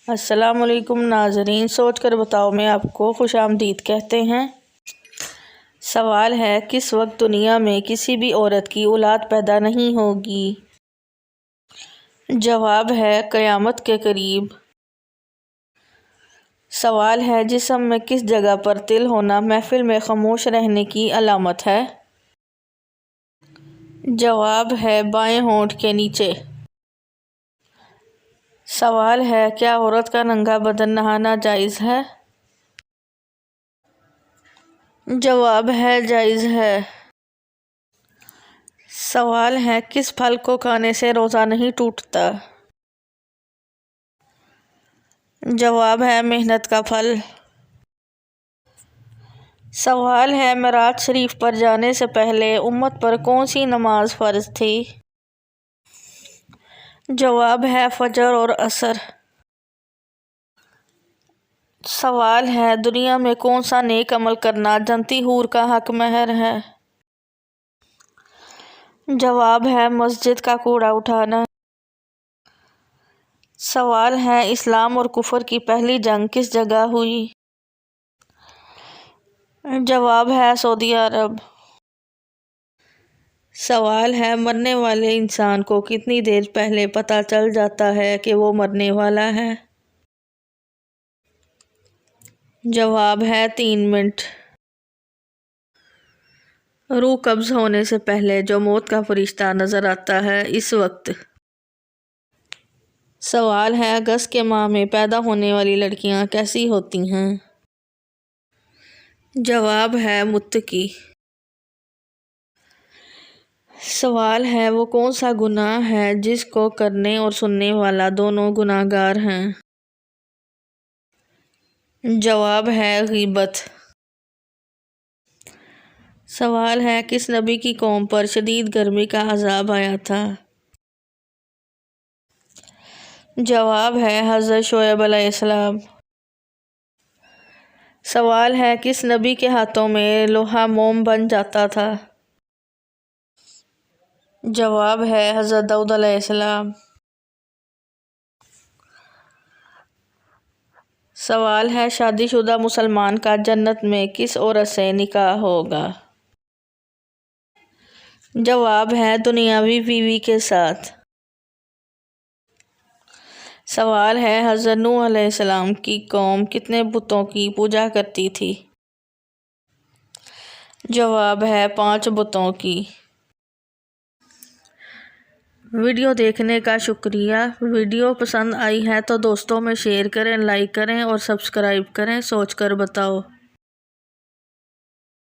السلام علیکم ناظرین، سوچ کر بتاؤ میں آپ کو خوش آمدید کہتے ہیں۔ سوال ہے، کس وقت دنیا میں کسی بھی عورت کی اولاد پیدا نہیں ہوگی؟ جواب ہے قیامت کے قریب۔ سوال ہے، جسم میں کس جگہ پر تل ہونا محفل میں خاموش رہنے کی علامت ہے؟ جواب ہے بائیں ہونٹ کے نیچے۔ سوال ہے، کیا عورت کا ننگا بدن نہانا جائز ہے؟ جواب ہے جائز ہے۔ سوال ہے، کس پھل کو کھانے سے روزہ نہیں ٹوٹتا؟ جواب ہے محنت کا پھل۔ سوال ہے، معراج شریف پر جانے سے پہلے امت پر کون سی نماز فرض تھی؟ جواب ہے فجر اور عصر۔ سوال ہے، دنیا میں کون سا نیک عمل کرنا جنتی حور کا حق مہر ہے؟ جواب ہے مسجد کا کوڑا اٹھانا۔ سوال ہے، اسلام اور کفر کی پہلی جنگ کس جگہ ہوئی؟ جواب ہے سعودی عرب۔ سوال ہے، مرنے والے انسان کو کتنی دیر پہلے پتہ چل جاتا ہے کہ وہ مرنے والا ہے؟ جواب ہے 3 منٹ۔ روح قبض ہونے سے پہلے جو موت کا فرشتہ نظر آتا ہے اس وقت؟ سوال ہے، اگست کے ماہ میں پیدا ہونے والی لڑکیاں کیسی ہوتی ہیں؟ جواب ہے متقی۔ سوال ہے، وہ کون سا گناہ ہے جس کو کرنے اور سننے والا دونوں گناہگار ہیں؟ جواب ہے غیبت۔ سوال ہے، کس نبی کی قوم پر شدید گرمی کا عذاب آیا تھا؟ جواب ہے حضرت شعیب علیہ السلام۔ سوال ہے، کس نبی کے ہاتھوں میں لوہا موم بن جاتا تھا؟ جواب ہے حضرت داؤد علیہ السلام۔ سوال ہے، شادی شدہ مسلمان کا جنت میں کس عورت سے نکاح ہوگا؟ جواب ہے دنیاوی بیوی کے ساتھ۔ سوال ہے، حضرت نوح علیہ السلام کی قوم کتنے بتوں کی پوجا کرتی تھی؟ جواب ہے 5 بتوں کی۔ ویڈیو دیکھنے کا شکریہ۔ ویڈیو پسند آئی ہے تو دوستوں میں شیئر کریں، لائک کریں اور سبسکرائب کریں۔ سوچ کر بتاؤ۔